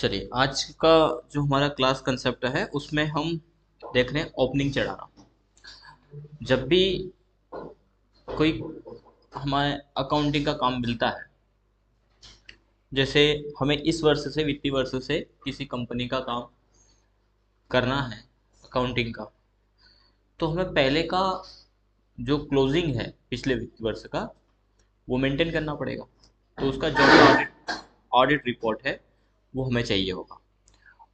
चलिए, आज का जो हमारा क्लास कंसेप्ट है उसमें हम देख रहे हैं ओपनिंग चढ़ाना। जब भी कोई हमारे अकाउंटिंग का काम मिलता है, जैसे हमें इस वर्ष से वित्तीय वर्ष से किसी कंपनी का काम करना है अकाउंटिंग का, तो हमें पहले का जो क्लोजिंग है पिछले वित्तीय वर्ष का वो मेंटेन करना पड़ेगा। तो उसका जो भी ऑडिट ऑडिट रिपोर्ट है वो हमें चाहिए होगा,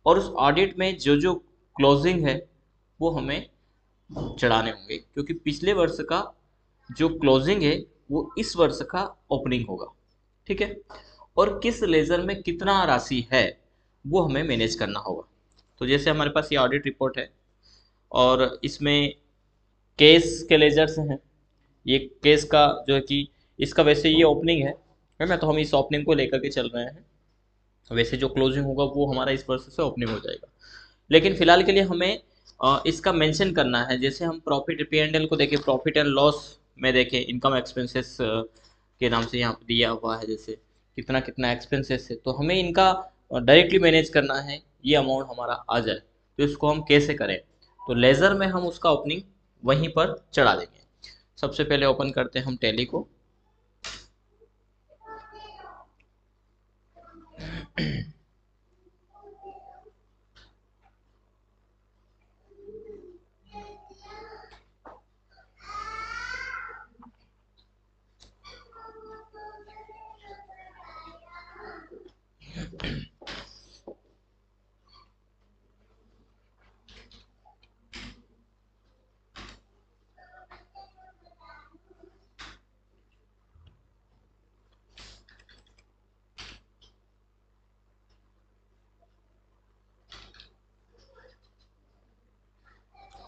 और उस ऑडिट में जो जो क्लोजिंग है वो हमें चढ़ाने होंगे, क्योंकि पिछले वर्ष का जो क्लोजिंग है वो इस वर्ष का ओपनिंग होगा। ठीक है, और किस लेजर में कितना राशि है वो हमें मैनेज करना होगा। तो जैसे हमारे पास ये ऑडिट रिपोर्ट है और इसमें केस के लेजर्स हैं। ये केस का जो है कि इसका वैसे ये ओपनिंग है ना, तो हम इस ओपनिंग को लेकर के चल रहे हैं। वैसे जो क्लोजिंग होगा वो हमारा इस वर्ष से ओपनिंग हो जाएगा, लेकिन फिलहाल के लिए हमें इसका मेंशन करना है। जैसे हम प्रॉफिट पी एंड एल को देखें, प्रॉफिट एंड लॉस में देखें, इनकम एक्सपेंसेस के नाम से यहाँ पर दिया हुआ है, जैसे कितना कितना एक्सपेंसेस है, तो हमें इनका डायरेक्टली मैनेज करना है, ये अमाउंट हमारा आ जाए। तो इसको हम कैसे करें? तो लेज़र में हम उसका ओपनिंग वहीं पर चढ़ा देंगे। सबसे पहले ओपन करते हैं हम टैली को।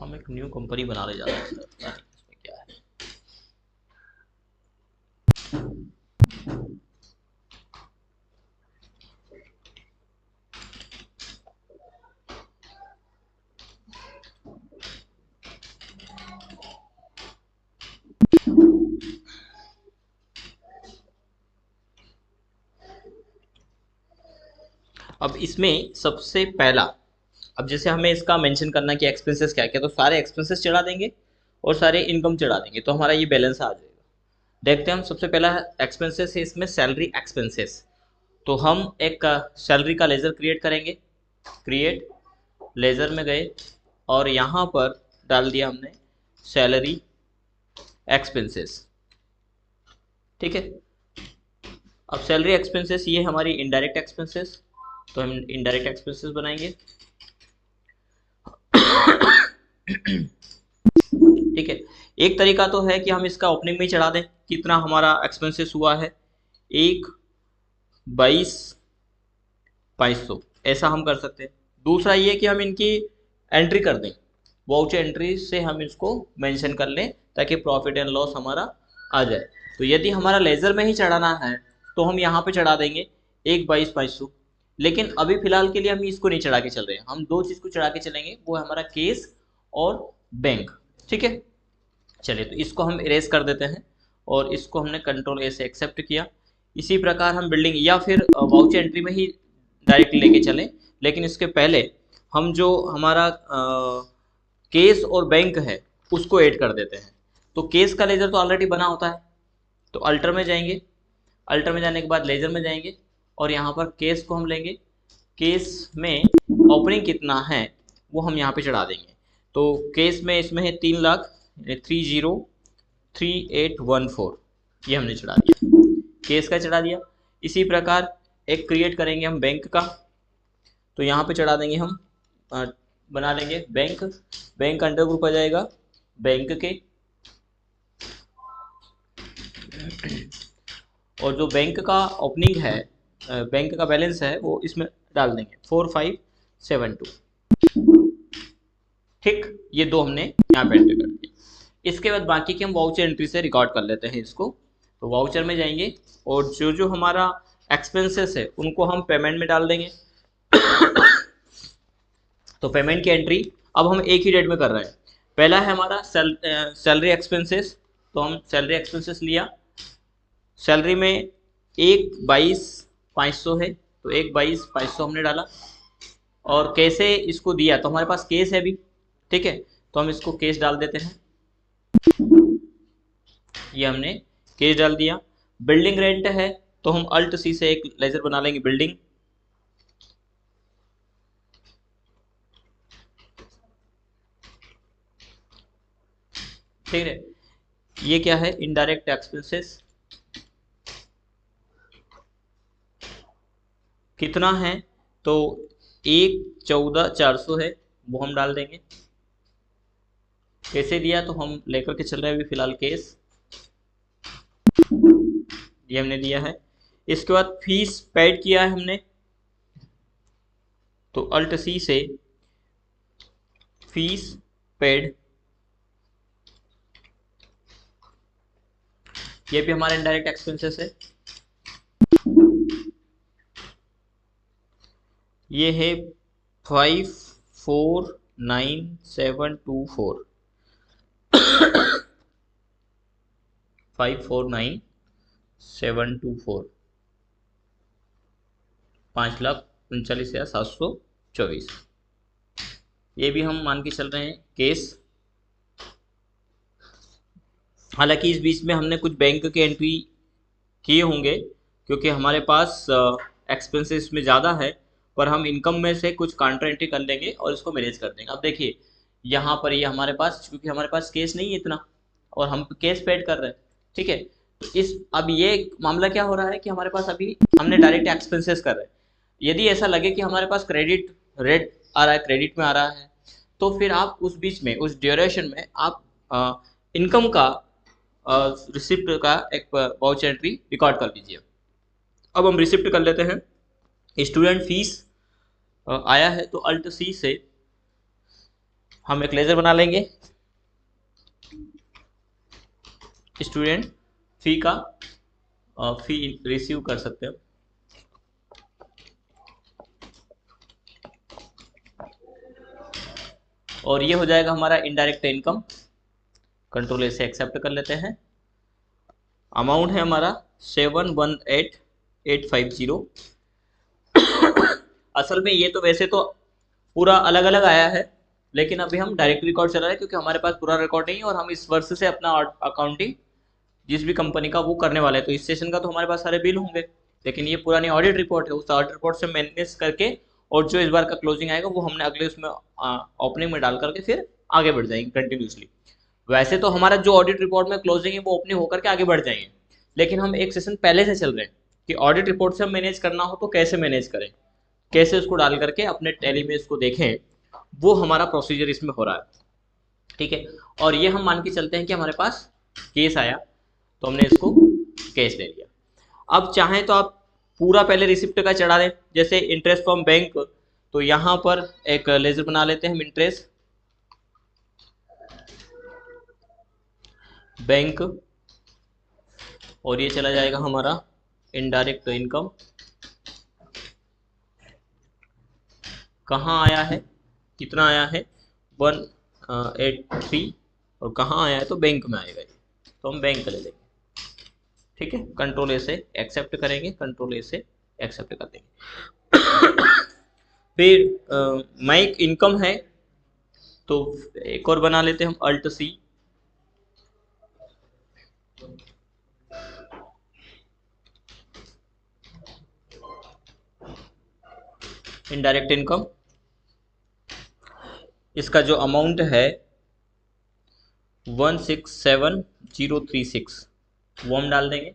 हम एक न्यू कंपनी बनाने जा रहे हैं सर, पता नहीं इसमें क्या है। अब इसमें सबसे पहला, अब जैसे हमें इसका मेंशन करना कि एक्सपेंसेस क्या क्या, तो सारे एक्सपेंसेस चढ़ा देंगे और सारे इनकम चढ़ा देंगे, तो हमारा ये बैलेंस आ जाएगा। देखते हैं हम। सबसे पहला एक्सपेंसेस है इसमें सैलरी एक्सपेंसेस। तो हम एक सैलरी का लेजर क्रिएट करेंगे। क्रिएट लेजर में गए और यहाँ पर डाल दिया हमने सैलरी एक्सपेंसेस। ठीक है, अब सैलरी एक्सपेंसेस ये हमारी इनडायरेक्ट एक्सपेंसेस, तो हम इनडायरेक्ट एक्सपेंसेस बनाएंगे। ठीक है, एक तरीका तो है कि हम इसका ओपनिंग में ही चढ़ा दें कितना हमारा एक्सपेंसेस हुआ है, 1/22,500, ऐसा हम कर सकते हैं। दूसरा ये कि हम इनकी एंट्री कर दें, वाउचर एंट्री से हम इसको मेंशन कर लें ताकि प्रॉफिट एंड लॉस हमारा आ जाए। तो यदि हमारा लेजर में ही चढ़ाना है तो हम यहाँ पे चढ़ा देंगे 1/22,500, लेकिन अभी फिलहाल के लिए हम इसको नहीं चढ़ा के चल रहे हैं, हम दो चीज़ को चढ़ा के चलेंगे, वो है हमारा केस और बैंक। ठीक है, चलिए तो इसको हम इरेज कर देते हैं और इसको हमने कंट्रोल ए से एक्सेप्ट किया। इसी प्रकार हम बिल्डिंग या फिर वाउचर एंट्री में ही डायरेक्ट लेके चलें, लेकिन इसके पहले हम जो हमारा केस और बैंक है उसको ऐड कर देते हैं। तो केस का लेजर तो ऑलरेडी बना होता है, तो अल्टर में जाएंगे, अल्टर में जाने के बाद लेजर में जाएंगे और यहाँ पर केस को हम लेंगे। केस में ओपनिंग कितना है वो हम यहाँ पे चढ़ा देंगे। तो केस में इसमें है 3,00,000, 303814, ये हमने चढ़ा दिया, केस का चढ़ा दिया। इसी प्रकार एक क्रिएट करेंगे हम बैंक का, तो यहाँ पे चढ़ा देंगे हम, बना लेंगे बैंक। बैंक अंडर ग्रुप आ जाएगा बैंक के, और जो बैंक का ओपनिंग है, बैंक का बैलेंस है, वो इसमें डाल देंगे 4572। ठीक, ये दो हमने यहाँ पे एंटर कर दिए। इसके बाद बाकी के हम वाउचर एंट्री से रिकॉर्ड कर लेते हैं इसको। तो वाउचर में जाएंगे और जो जो हमारा एक्सपेंसेस है उनको हम पेमेंट में डाल देंगे। तो पेमेंट की एंट्री अब हम एक ही डेट में कर रहे हैं। पहला है हमारा सैलरी एक्सपेंसेस, तो हम सैलरी एक्सपेंसेस लिया। सैलरी में 1/22,500 है, तो 1/22/500 हमने डाला। और कैसे इसको दिया, तो हमारे पास केस है अभी, ठीक है, तो हम इसको केस डाल देते हैं। ये हमने केस डाल दिया। बिल्डिंग रेंट है तो हम अल्ट सी से एक लेजर बना लेंगे बिल्डिंग। ठीक है, ये क्या है, इनडायरेक्ट एक्सपेंसेस कितना है, तो 114,400 है, वो हम डाल देंगे। कैसे दिया, तो हम लेकर के चल रहे हैं अभी फिलहाल केस, ये हमने दिया है। इसके बाद फीस पेड किया है हमने, तो अल्ट सी से फीस पेड, ये भी हमारा इनडायरेक्ट एक्सपेंसेस है। ये है 549,724 549,724 5,39,724, ये भी हम मान के चल रहे हैं केस। हालांकि इस बीच में हमने कुछ बैंक के एंट्री किए होंगे, क्योंकि हमारे पास एक्सपेंसेस में ज़्यादा है, पर हम इनकम में से कुछ काउंटर एंट्री कर लेंगे और इसको मैनेज कर देंगे। अब देखिए यहाँ पर ये हमारे पास, क्योंकि हमारे पास केस नहीं है इतना और हम केस पेड कर रहे हैं, ठीक है, तो इस अब ये मामला क्या हो रहा है कि हमारे पास अभी हमने डायरेक्ट एक्सपेंसेस कर रहे हैं। यदि ऐसा लगे कि हमारे पास क्रेडिट रेट आ रहा है, क्रेडिट में आ रहा है, तो फिर आप उस बीच में, उस ड्यूरेशन में आप इनकम का रिसिप्ट का एक वाउचर एंट्री रिकॉर्ड कर दीजिए। अब हम रिसिप्ट कर लेते हैं। स्टूडेंट फीस आया है तो अल्ट सी से हम एक लेजर बना लेंगे स्टूडेंट फी का, फी रिसीव कर सकते हैं। और ये हो जाएगा हमारा इनडायरेक्ट इनकम, कंट्रोल ए से एक्सेप्ट कर लेते हैं। अमाउंट है हमारा 718,850। असल में ये तो वैसे तो पूरा अलग अलग आया है, लेकिन अभी हम डायरेक्ट रिकॉर्ड चला रहे हैं क्योंकि हमारे पास पूरा रिकॉर्ड नहीं है और हम इस वर्ष से अपना अकाउंटिंग जिस भी कंपनी का वो करने वाले हैं, तो इस सेशन का तो हमारे पास सारे बिल होंगे, लेकिन ये पुरानी ऑडिट रिपोर्ट है, उस ऑडिट रिपोर्ट से मैनेज करके और जो इस बार का क्लोजिंग आएगा वो हमने अगले उसमें ओपनिंग में डाल करके फिर आगे बढ़ जाएंगे कंटिन्यूसली। वैसे तो हमारा जो ऑडिट रिपोर्ट में क्लोजिंग है वो ओपनिंग होकर के आगे बढ़ जाएंगे, लेकिन हम एक सेशन पहले से चल रहे हैं कि ऑडिट रिपोर्ट से हम मैनेज करना हो तो कैसे मैनेज करें, कैसे उसको डाल करके अपने टैली में इसको देखें, वो हमारा प्रोसीजर इसमें हो रहा है, ठीक है। और ये हम मान के चलते हैं कि हमारे पास केस आया तो हमने इसको केस ले लिया। अब चाहें तो आप पूरा पहले रिसिप्ट का चढ़ा दें, जैसे इंटरेस्ट फ्रॉम बैंक, तो यहाँ पर एक लेजर बना लेते हैं हम, इंटरेस्ट बैंक, और ये चला जाएगा हमारा इनडायरेक्ट इनकम। कहाँ आया है, कितना आया है, 183, और कहाँ आया है तो बैंक में आएगा, तो हम बैंक ले लेंगे, ठीक है। कंट्रोल ए से एक्सेप्ट करेंगे, कंट्रोल ए से एक्सेप्ट कर देंगे। फिर माइक इनकम है तो एक और बना लेते हैं हम, अल्ट सी, इनडायरेक्ट इनकम। इसका जो अमाउंट है 167,036 वो हम डाल देंगे।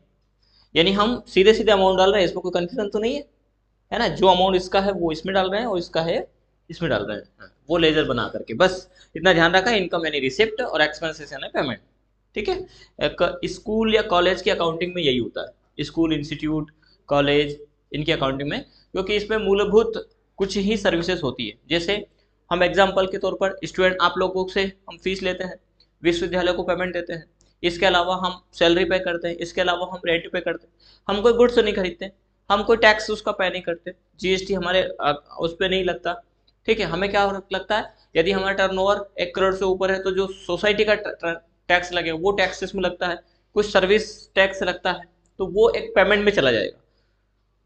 यानी हम सीधे सीधे अमाउंट डाल रहे हैं, इसमें कोई कंफ्यूजन तो नहीं है ना। जो अमाउंट इसका है वो इसमें डाल रहे हैं और इसका है इसमें डाल रहे हैं, वो लेजर बना करके बस इतना ध्यान रखा, इनकम यानी रिसिप्ट और एक्सपेंसेस यानी पेमेंट, ठीक है। एक स्कूल या कॉलेज की अकाउंटिंग में यही होता है, स्कूल, इंस्टीट्यूट, कॉलेज, इनकी अकाउंटिंग में, क्योंकि इसमें मूलभूत कुछ ही सर्विसेज होती है। जैसे हम एग्जाम्पल के तौर पर स्टूडेंट आप लोगों से हम फीस लेते हैं, विश्वविद्यालय को पेमेंट देते हैं, इसके अलावा हम सैलरी पे करते हैं, इसके अलावा हम रेंट पे करते हैं, हम कोई गुड्स नहीं खरीदते, हम कोई टैक्स उसका पे नहीं करते, जीएसटी हमारे उस पर नहीं लगता, ठीक है। हमें क्या लगता है, यदि हमारा टर्नओवर 1 करोड़ से ऊपर है तो जो सोसाइटी का टैक्स लगे वो टैक्स इसमें लगता है, कुछ सर्विस टैक्स लगता है, तो वो एक पेमेंट में चला जाएगा।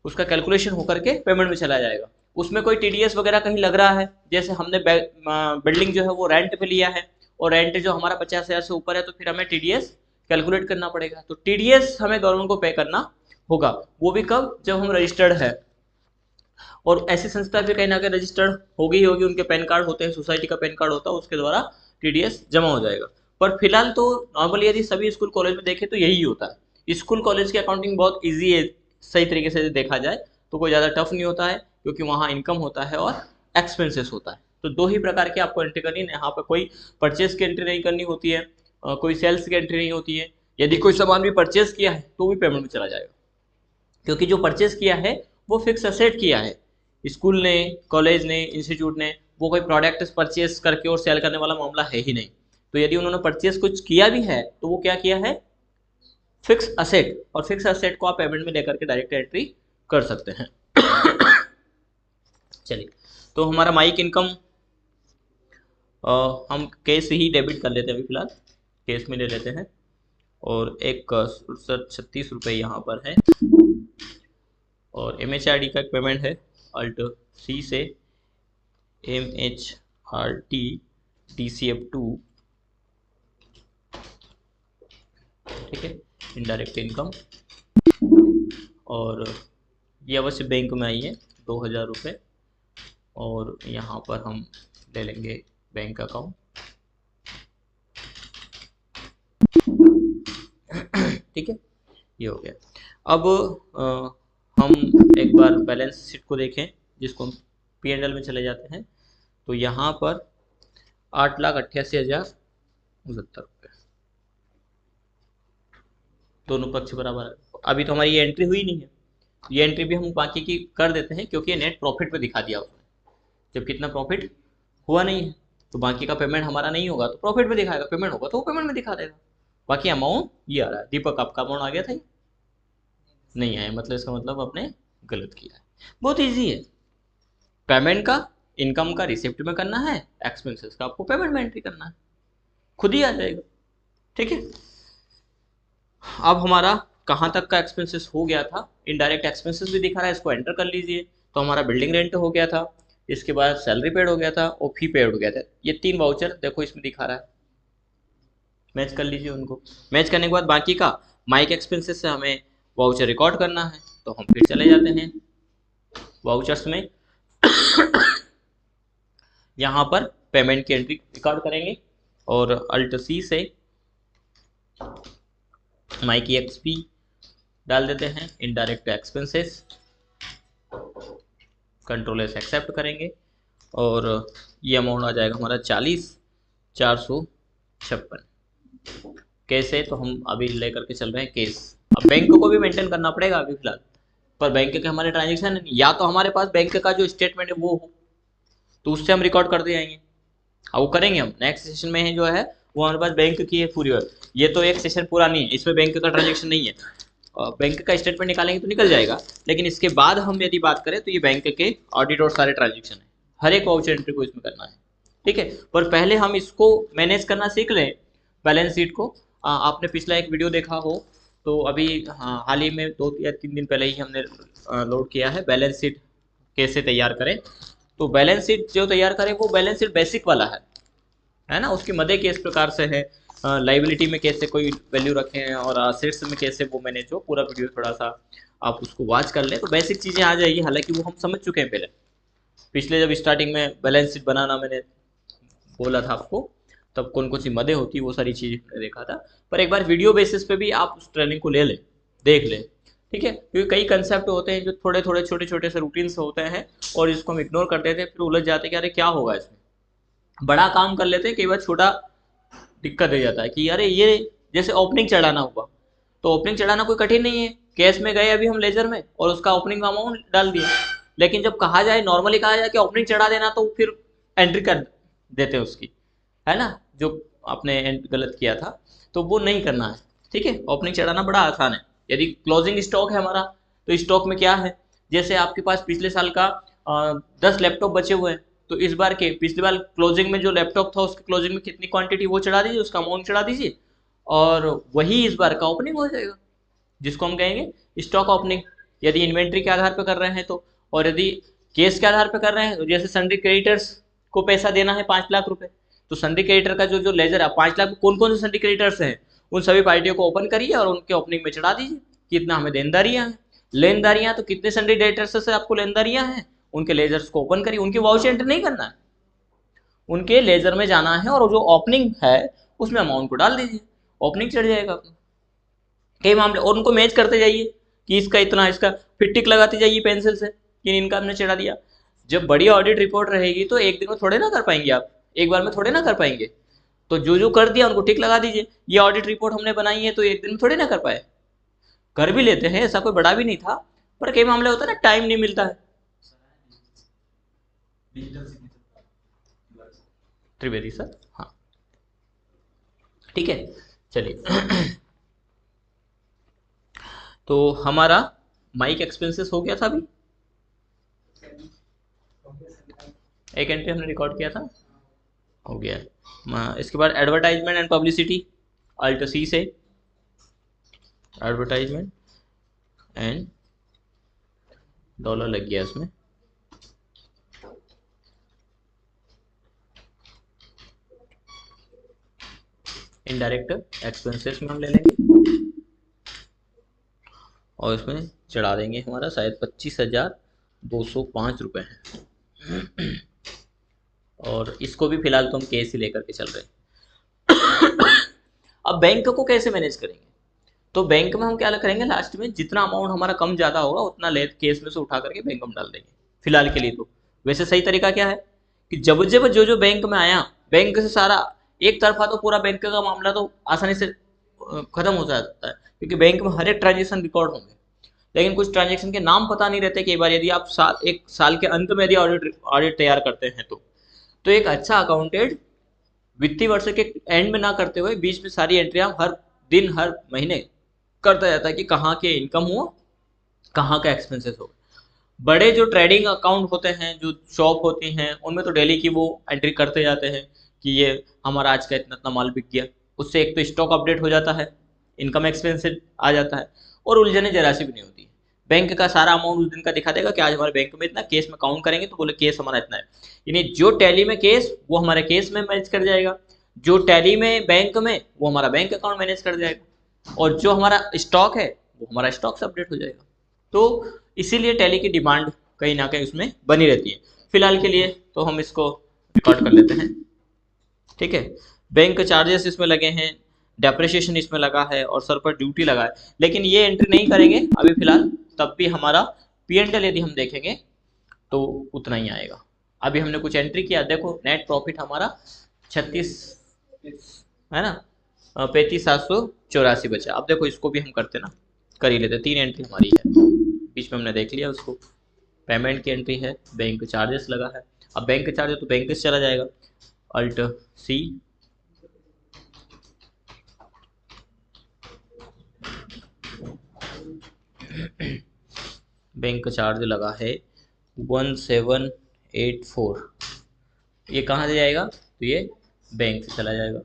उसका कैलकुलेशन होकर के पेमेंट में चला जाएगा। उसमें कोई टीडीएस वगैरह कहीं लग रहा है, जैसे हमने बिल्डिंग जो है वो रेंट पे लिया है और रेंट जो हमारा 50,000 से ऊपर है, तो फिर हमें टीडीएस कैलकुलेट करना पड़ेगा। तो टीडीएस हमें गवर्नमेंट को पे करना होगा, वो भी कब, जब हम रजिस्टर्ड है। और ऐसी संस्था भी कहीं ना कहीं रजिस्टर्ड होगी होगी, उनके पैन कार्ड होते हैं, सोसाइटी का पैन कार्ड होता है, उसके द्वारा टीडीएस जमा हो जाएगा। पर फिलहाल तो नॉर्मली यदि सभी स्कूल कॉलेज में देखें तो यही होता है। स्कूल कॉलेज की अकाउंटिंग बहुत ईजी है, सही तरीके से देखा जाए तो कोई ज़्यादा टफ नहीं होता है, क्योंकि वहाँ इनकम होता है और एक्सपेंसेस होता है। तो दो ही प्रकार की आपको एंट्री करनी है, यहाँ पर कोई परचेज की एंट्री नहीं करनी होती है, कोई सेल्स की एंट्री नहीं होती है। यदि कोई सामान भी परचेज किया है तो भी पेमेंट में चला जाएगा, क्योंकि जो परचेज किया है वो फिक्स असेट किया है। स्कूल ने, कॉलेज ने, इंस्टीट्यूट ने वो कोई प्रोडक्ट परचेज करके और सेल करने वाला मामला है ही नहीं। तो यदि उन्होंने परचेज कुछ किया भी है तो वो क्या किया है, फिक्स असेट, और फिक्स असेट को आप पेमेंट में लेकर के डायरेक्ट एंट्री कर सकते हैं। चलिए, तो हमारा माइक इनकम हम कैश ही डेबिट कर लेते हैं, अभी फिलहाल कैश में ले लेते हैं। और एक 36 रुपये यहाँ पर है। और MHRD का एक पेमेंट है अल्ट सी से MHRD DCF2, ठीक है, इनडायरेक्ट इनकम। और ये अवश्य बैंक में आई है 2000 रुपये, और यहाँ पर हम ले लेंगे बैंक अकाउंट, ठीक है, ये हो गया। अब हम एक बार बैलेंस शीट को देखें, जिसको हम P&L में चले जाते हैं। तो यहाँ पर 8,88,069 रुपये, दोनों पक्ष बराबर है। अभी तो हमारी ये एंट्री हुई नहीं है, ये एंट्री भी हम बाकी की कर देते हैं, क्योंकि ये नेट प्रॉफिट पे दिखा दिया उसने। जब कितना प्रॉफिट हुआ नहीं है तो बाकी का पेमेंट हमारा नहीं होगा तो प्रॉफिट में दिखाएगा, पेमेंट होगा तो वो पेमेंट में दिखा देगा। बाकी अमाउंट ये आ रहा है। दीपक, आपका अमाउंट आ गया था, नहीं आया, मतलब इसका मतलब आपने गलत किया है। बहुत ईजी है, पेमेंट का, इनकम का रिसिप्ट में करना है, एक्सपेंसेस का आपको पेमेंट में एंट्री करना है, खुद ही आ जाएगा, ठीक है। अब हमारा कहाँ तक का एक्सपेंसेस हो गया था, इनडायरेक्ट एक्सपेंसेस भी दिखा रहा है, इसको एंटर कर लीजिए। तो हमारा बिल्डिंग रेंट हो गया था, इसके बाद सैलरी पेड हो गया था और फी पेड हो गया था। ये 3 वाउचर देखो इसमें दिखा रहा है, मैच कर लीजिए उनको। मैच करने के बाद बाकी का माइक एक्सपेंसेस से हमें वाउचर रिकॉर्ड करना है, तो हम फिर चले जाते हैं वाउचर्स में। यहाँ पर पेमेंट की एंट्री रिकॉर्ड करेंगे और अल्ट सी से माइक एक्सपी डाल देते हैं, indirect expenses, control S accept करेंगे और ये अमाउंट आ जाएगा हमारा 40,456। कैसे, तो हम अभी लेकर के चल रहे हैं केस। अब बैंक को भी मेंटेन करना पड़ेगा अभी फिलहाल, पर बैंक के हमारे ट्रांजेक्शन नहीं, या तो हमारे पास बैंक का जो स्टेटमेंट है वो हो तो उससे हम रिकॉर्ड करते जाएंगे। अब वो करेंगे हम नेक्स्ट सेशन में है जो है वो हमारे पास बैंक की है पूरी। ये तो एक सेशन पूरा नहीं है, इसमें बैंक का ट्रांजेक्शन नहीं है। बैंक का स्टेटमेंट निकालेंगे तो निकल जाएगा, लेकिन इसके बाद हम यदि बात करें तो ये बैंक के ऑडिट और सारे ट्रांजेक्शन है, हर एक वाउचर एंट्री को इसमें करना है, ठीक है। पर पहले हम इसको मैनेज करना सीख लें, बैलेंस शीट को। आपने पिछला एक वीडियो देखा हो तो अभी हाल ही में 2 या 3 दिन पहले ही हमने लोड किया है बैलेंस शीट कैसे तैयार करें। तो बैलेंस शीट जो तैयार करें वो बैलेंस शीट बेसिक वाला है ना। उसकी मदे किस प्रकार से है, लाइबिलिटी में कैसे कोई वैल्यू रखें हैं और असेट्स में कैसे, वो मैंने जो पूरा वीडियो थोड़ा सा आप उसको वॉच कर लें तो बेसिक चीज़ें आ जाएगी। हालांकि वो हम समझ चुके हैं पहले, पिछले जब स्टार्टिंग में बैलेंस शीट बनाना मैंने बोला था आपको, तब कौन कौन सी मदे होती वो सारी चीज़ें मैंने देखा था। पर एक बार वीडियो बेसिस पे भी आप उस ट्रेनिंग को ले लें, देख लें, ठीक है। क्योंकि कई कंसेप्ट होते हैं जो थोड़े थोड़े छोटे छोटे से रूटीन से होते हैं और इसको हम इग्नोर कर देते हैं, फिर उलझ जाते हैं कि अरे क्या होगा इसमें। बड़ा काम कर लेते हैं, कई बार छोटा दिक्कत हो जाता है कि अरे ये जैसे ओपनिंग चढ़ाना हुआ, तो ओपनिंग चढ़ाना कोई कठिन नहीं है। कैश में गए अभी हम लेजर में और उसका ओपनिंग अमाउंट डाल दिया, लेकिन जब कहा जाए, नॉर्मली कहा जाए कि ओपनिंग चढ़ा देना, तो फिर एंट्री कर देते हैं उसकी, है ना, जो आपने गलत किया था, तो वो नहीं करना है, ठीक है। ओपनिंग चढ़ाना बड़ा आसान है। यदि क्लोजिंग स्टॉक है हमारा, तो स्टॉक में क्या है, जैसे आपके पास पिछले साल का 10 लैपटॉप बचे हुए हैं, तो इस बार के पिछली बार क्लोजिंग में जो लैपटॉप था उसके क्लोजिंग में कितनी क्वांटिटी वो चढ़ा दीजिए, उसका अमाउंट चढ़ा दीजिए और वही इस बार का ओपनिंग हो जाएगा, जिसको हम कहेंगे स्टॉक ओपनिंग, यदि इन्वेंट्री के आधार पर कर रहे हैं तो, और यदि केस के आधार पर कर रहे हैं तो जैसे सन्ड्री क्रेडिटर्स को पैसा देना है 5 लाख रुपए, तो सन्ड्री क्रेडिटर का जो जो लेजर है 5 लाख, कौन कौन से सन्ड्री क्रेडिटर्स हैं उन सभी पार्टियों को ओपन करिए और उनके ओपनिंग में चढ़ा दीजिए कि इतना हमें देनदारियां हैं। लेनदारियां तो कितने सन्ड्री क्रेडिटर्स से आपको लेनदारियां हैं, उनके लेजर्स को ओपन करिए, उनकी वाउचर एंट्री नहीं करना है, उनके लेजर में जाना है और जो ओपनिंग है उसमें अमाउंट को डाल दीजिए, ओपनिंग चढ़ जाएगा अपना। कई मामले, और उनको मैच करते जाइए कि इसका इतना, इसका फिर टिक लगाते जाइए पेंसिल से कि इनका हमने चढ़ा दिया। जब बड़ी ऑडिट रिपोर्ट रहेगी तो एक दिन में थोड़े ना कर पाएंगे आप, एक बार में थोड़े ना कर पाएंगे, तो जो जो कर दिया उनको टिक लगा दीजिए। ये ऑडिट रिपोर्ट हमने बनाई है तो एक दिन में थोड़े ना कर पाए, कर भी लेते हैं, ऐसा कोई बड़ा भी नहीं था, पर कई मामले होता है ना टाइम नहीं मिलता है। त्रिवेदी सर, हाँ ठीक है, चलिए। तो हमारा माइक एक्सपेंसेस हो गया था अभी, एक एंट्री हमने रिकॉर्ड किया था, हो गया। इसके बाद advertisement and publicity, alt C से एडवर्टाइजमेंट एंड डॉलर लग गया इसमें, इनडायरेक्ट एक्सपेंसेस में हम ले लेंगे और इसमें चढ़ा देंगे हमारा शायद 25,205 रुपये है। और इसको भी फिलहाल तो हम केस ही लेकर के चल रहे हैं। अब बैंक को कैसे मैनेज करेंगे, तो बैंक में हम क्या करेंगे, लास्ट में जितना अमाउंट हमारा कम ज़्यादा होगा उतना ले केस में से उठा करके बैंक में डाल देंगे फिलहाल के लिए। तो वैसे सही तरीका क्या है कि जब जब जो जो बैंक में आया, बैंक से सारा एक तरफा तो पूरा बैंक का मामला तो आसानी से खत्म हो जाता है, क्योंकि बैंक में हर एक ट्रांजेक्शन रिकॉर्ड होंगे, लेकिन कुछ ट्रांजेक्शन के नाम पता नहीं रहते। कई बार यदि आप एक साल के अंत में यदि ऑडिट तैयार करते हैं तो एक अच्छा अकाउंटेंट वित्तीय वर्ष के एंड में ना करते हुए बीच में सारी एंट्रियां हर दिन हर महीने करता जाता है कि कहाँ के इनकम हुआ, कहाँ का एक्सपेंसेस हो। बड़े जो ट्रेडिंग अकाउंट होते हैं, जो शॉप होती हैं, उनमें तो डेली की वो एंट्री करते जाते हैं कि ये हमारा आज का इतना इतना माल बिक गया। उससे एक तो स्टॉक अपडेट हो जाता है, इनकम एक्सपेंसेस आ जाता है, और उलझने जरा सी भी नहीं होती है। बैंक का सारा अमाउंट उस दिन का दिखा देगा कि आज हमारे बैंक में इतना, केस में काउंट करेंगे तो बोले केस हमारा इतना है, यानी जो टैली में केस वो हमारे केस में मैनेज कर जाएगा, जो टैली में बैंक में वो हमारा बैंक अकाउंट मैनेज कर जाएगा, और जो हमारा स्टॉक है वो हमारा स्टॉक से अपडेट हो जाएगा। तो इसीलिए टैली की डिमांड कहीं ना कहीं उसमें बनी रहती है। फिलहाल के लिए तो हम इसको रिकॉर्ड कर लेते हैं, ठीक है। बैंक चार्जेस इसमें लगे हैं, डेप्रिसिएशन इसमें लगा है, और सर पर ड्यूटी लगा है, लेकिन ये एंट्री नहीं करेंगे अभी फिलहाल, तब भी हमारा P&L यदि हम देखेंगे तो उतना ही आएगा। अभी हमने कुछ एंट्री किया, देखो नेट प्रॉफिट हमारा 36 है ना, 35,784 बचा। अब देखो इसको भी हम करते ना, कर ही लेते, 3 एंट्री हमारी है, बीच में हमने देख लिया उसको। पेमेंट की एंट्री है, बैंक चार्जेस लगा है, अब बैंक चार्जेस तो बैंक से चला जाएगा, अल्ट सी, बैंक चार्ज लगा है 1784, ये कहाँ से जाएगा, तो ये बैंक से चला जाएगा,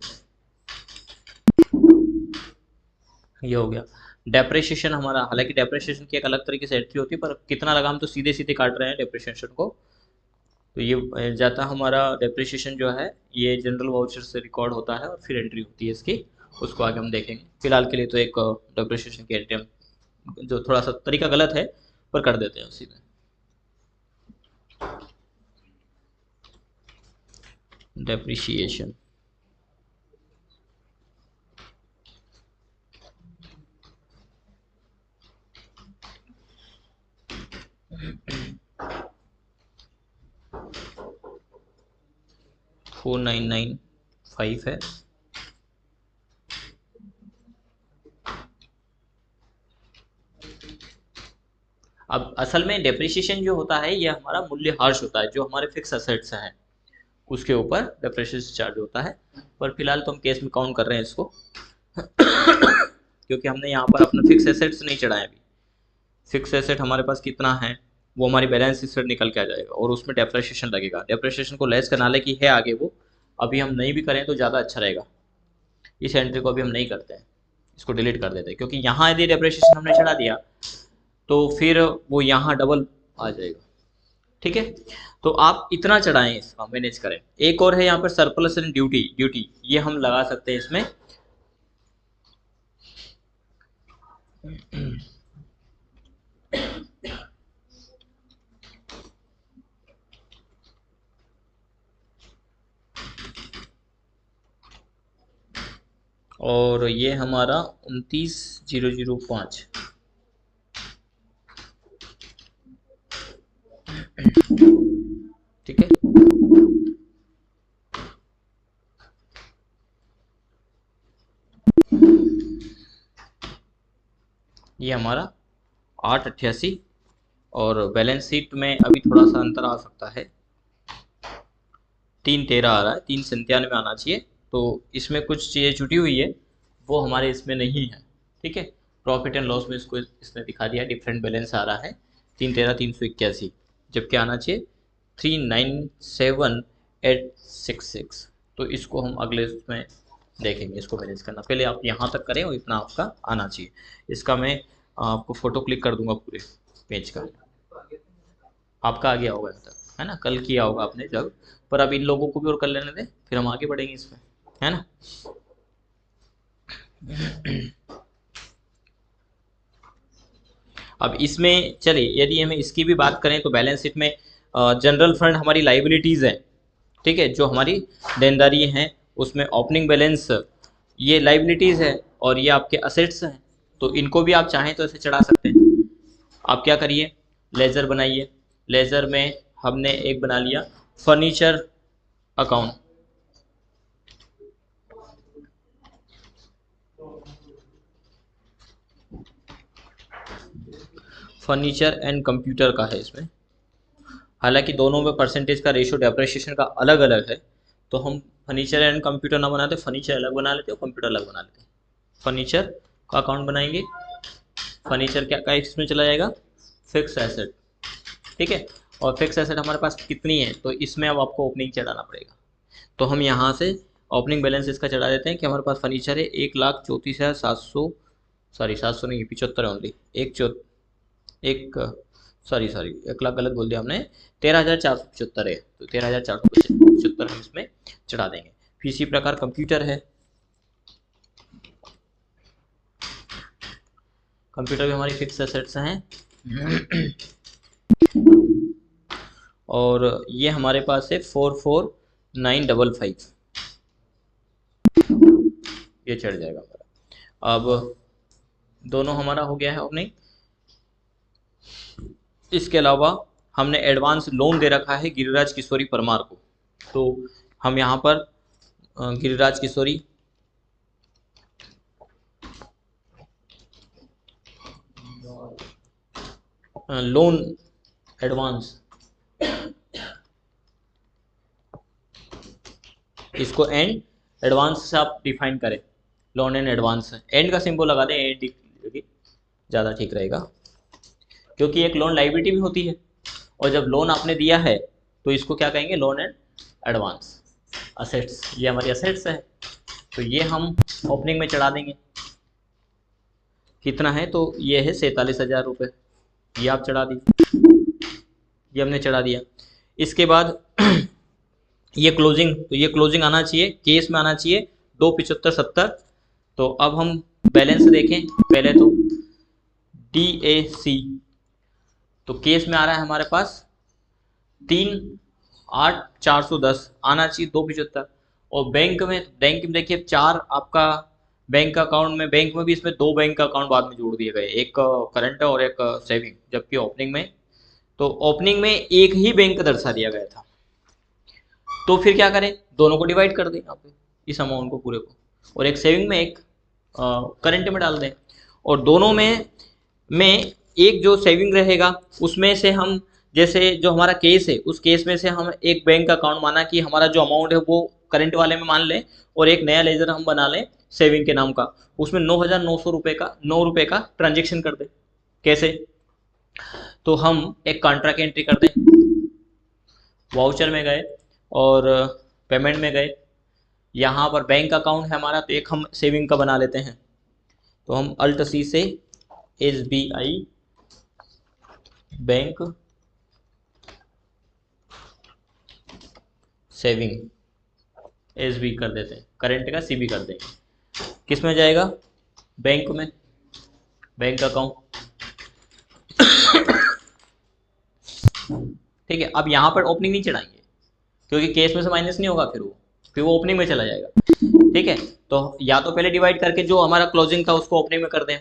ये हो गया। डेप्रिसिएशन हमारा, हालांकि डेप्रिसिएशन की एक अलग तरीके से एंट्री होती है, पर कितना लगा हम तो सीधे सीधे काट रहे हैं डेप्रिसिएशन को, तो ये जाता हमारा डेप्रिसिएशन जो है ये जनरल वाउचर से रिकॉर्ड होता है और फिर एंट्री होती है इसकी, उसको आगे हम देखेंगे। फिलहाल के लिए तो एक डेप्रिसिएशन की एंट्री हम, जो थोड़ा सा तरीका गलत है पर कर देते हैं उसी में। डेप्रिसिएशन $4995 है। अब असल में डेप्रिसिएशन जो होता है ये हमारा मूल्यह्रास होता है, जो हमारे फिक्स असेट्स हैं उसके ऊपर डेप्रिसिएशन चार्ज होता है, पर फिलहाल तो हम केस में काउंट कर रहे हैं इसको क्योंकि हमने यहाँ पर अपना फिक्स एसेट्स नहीं चढ़ाए अभी। फिक्स एसेट हमारे पास कितना है वो हमारी बैलेंस शीट से निकल के आ जाएगा, और उसमें डेप्रिसिएशन लगेगा। डेप्रिसिएशन को लेस करना की है आगे, वो अभी हम नहीं भी करें तो ज़्यादा अच्छा रहेगा। इस एंट्री को अभी हम नहीं करते हैं, इसको डिलीट कर देते हैं, क्योंकि यहाँ यदि डेप्रिसिएशन हमने चढ़ा दिया तो फिर वो यहाँ डबल आ जाएगा। ठीक है, तो आप इतना चढ़ाएं, इसका मैनेज करें। एक और है यहाँ पर सरप्लस एंड ड्यूटी, ये हम लगा सकते हैं इसमें। और ये हमारा 29,005। ठीक है, ये हमारा 888। और बैलेंस शीट में अभी थोड़ा सा अंतर आ सकता है, 313 आ रहा है, 397 आना चाहिए। तो इसमें कुछ चीज़ें छुटी हुई है, वो हमारे इसमें नहीं है। ठीक है, प्रॉफिट एंड लॉस में इसको इसने दिखा दिया, डिफरेंट बैलेंस आ रहा है 313,381, जबकि आना चाहिए 397,866। तो इसको हम अगले उसमें देखेंगे, इसको मैनेज करना। पहले आप यहाँ तक करें और इतना आपका आना चाहिए। इसका मैं आपको फ़ोटो क्लिक कर दूंगा पूरे पेज का। आपका आ गया होगा यहाँ तक, है ना, कल किया होगा आपने जब। पर अब इन लोगों को भी और कर लेने दें, फिर हम आगे बढ़ेंगे इसमें, है ना। अब इसमें चलिए, यदि हमें इसकी भी बात करें तो बैलेंस शीट में जनरल फंड हमारी लाइबिलिटीज़ है। ठीक है, जो हमारी देनदारी हैं उसमें ओपनिंग बैलेंस ये लाइबिलिटीज़ है, और ये आपके असेट्स हैं। तो इनको भी आप चाहें तो ऐसे चढ़ा सकते हैं। आप क्या करिए, लेजर बनाइए। लेजर में हमने एक बना लिया furniture account. Furniture and computer का है इसमें, हालांकि दोनों में परसेंटेज का रेशियो डेप्रिसिएशन का अलग अलग है। तो हम फर्नीचर एंड कंप्यूटर ना बनाते, फर्नीचर अलग बना लेते और कंप्यूटर अलग बना लेते। फर्नीचर का अकाउंट बनाएंगे। फर्नीचर क्या का इसमें चला जाएगा, फिक्स एसेट। ठीक है, और फिक्स एसेट हमारे पास कितनी है, तो इसमें अब आपको ओपनिंग चढ़ाना पड़ेगा। तो हम यहाँ से ओपनिंग बैलेंस इसका चढ़ा देते हैं कि हमारे पास फर्नीचर है 1,34,700, सॉरी 700 नहीं, 75 ओनली, एक सॉरी 1 लाख गलत बोल दिया हमने, 13,475 है। तो 13,475 हम इसमें चढ़ा देंगे। फिर इसी प्रकार कंप्यूटर है, कंप्यूटर भी हमारी फिक्स एसेट्स हैं। और ये हमारे पास है 44,955, ये चढ़ जाएगा हमारा। अब दोनों हमारा हो गया है ओपनिंग। इसके अलावा हमने एडवांस लोन दे रखा है गिरिराज किशोरी परमार को। तो हम यहाँ पर गिरिराज किशोरी लोन एडवांस, इसको एंड एडवांस से आप डिफाइन करें, लोन एंड एडवांस। एंड का सिंबल लगा दें, एंड ज़्यादा ठीक रहेगा, क्योंकि एक लोन लाइबिलिटी भी होती है, और जब लोन आपने दिया है तो इसको क्या कहेंगे, लोन एंड एडवांस। असेट्स, ये हमारी असेट्स है, तो ये हम ओपनिंग में चढ़ा देंगे। कितना है, तो ये है 47,000 रुपये, ये आप चढ़ा दीजिए, ये हमने चढ़ा दिया। इसके बाद ये क्लोजिंग, तो ये क्लोजिंग आना चाहिए, केस में आना चाहिए 275,70। तो अब हम बैलेंस देखें पहले, तो DAC, तो केस में आ रहा है हमारे पास 3,8,410, आना चाहिए 275। और बैंक में देखिए 4 आपका बैंक अकाउंट में, बैंक में भी इसमें 2 बैंक अकाउंट बाद में जोड़ दिए गए, एक करंट और एक सेविंग, जबकि ओपनिंग में, तो ओपनिंग में एक ही बैंक दर्शा दिया गया था। तो फिर क्या करें, दोनों को डिवाइड कर दें यहाँ पे, इस अमाउंट को पूरे को, और एक सेविंग में एक करंट में डाल दें। और दोनों में एक जो सेविंग रहेगा उसमें से हम, जैसे जो हमारा केस है उस केस में से हम एक बैंक अकाउंट माना कि हमारा जो अमाउंट है वो करंट वाले में मान लें, और एक नया लेजर हम बना लें सेविंग के नाम का, उसमें 9,900 रुपये का 9 रुपये का ट्रांजेक्शन कर दें। कैसे, तो हम एक कॉन्ट्रैक्ट एंट्री कर दें, वाउचर में गए और पेमेंट में गए, यहाँ पर बैंक अकाउंट है हमारा, तो एक हम सेविंग का बना लेते हैं। तो हम अल्ट C से SBI bank saving S B कर देते हैं, करेंट का सी बी कर देंगे। किस में जाएगा? बैंक में, बैंक अकाउंट। ठीक है, अब यहाँ पर ओपनिंग नहीं चढ़ाएंगे क्योंकि केस में से माइनस नहीं होगा, फिर वो ओपनिंग में चला जाएगा। ठीक है, तो या तो पहले डिवाइड करके जो हमारा क्लोजिंग था उसको ओपनिंग में कर दें,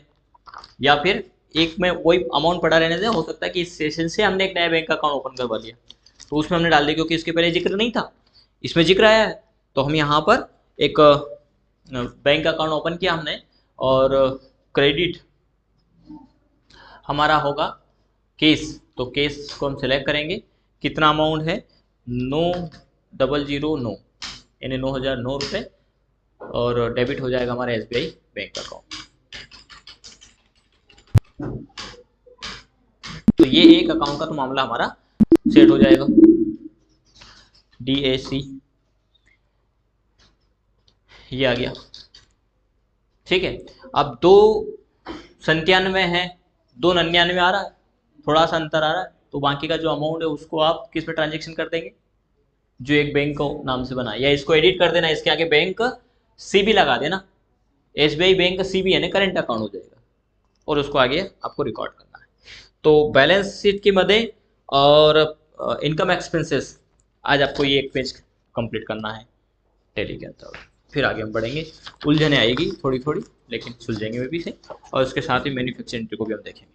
या फिर एक में वही अमाउंट पड़ा रहने दें। हो सकता है कि इस सेशन से हमने एक नया बैंक अकाउंट ओपन करवा लिया तो उसमें हमने डाल दिया, क्योंकि इसके पहले जिक्र नहीं था, इसमें जिक्र आया है तो हम यहाँ पर एक बैंक अकाउंट ओपन किया हमने, और क्रेडिट हमारा होगा केस। तो केस को हम सिलेक्ट करेंगे, कितना अमाउंट है 9,009, यानी 9,009 रुपये, और डेबिट हो जाएगा हमारा SBI बैंक अकाउंट। तो ये एक अकाउंट का तो मामला हमारा सेट हो जाएगा। DAC ये आ गया। ठीक है, अब 297 है, 299 आ रहा है, थोड़ा सा अंतर आ रहा है, तो बाकी का जो अमाउंट है उसको आप किस पे ट्रांजेक्शन कर देंगे? जो एक बैंक को नाम से बना, या इसको एडिट कर देना, इसके आगे बैंक CB लगा देना, SBI बैंक CB यानी करंट अकाउंट हो जाएगा, और उसको आगे आपको रिकॉर्ड करना है। तो बैलेंस शीट की मदद और इनकम एक्सपेंसेस आज आपको ये एक पेज कंप्लीट करना है टैली के अंदर, फिर आगे हम बढ़ेंगे। उलझने आएगी थोड़ी थोड़ी, लेकिन सुलझेंगे वे भी से, और उसके साथ ही मैन्युफैक्चरिंग एंट्री को भी हम देखेंगे।